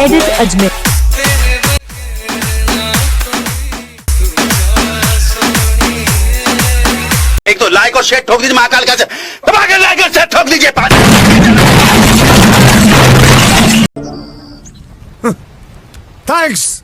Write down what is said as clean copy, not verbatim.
Edit Ajmer. एक तो like और शेयर ठोक दीजिए महाकाल का, दबा के लाइक और शेयर ठोक दीजिए। थैंक्स।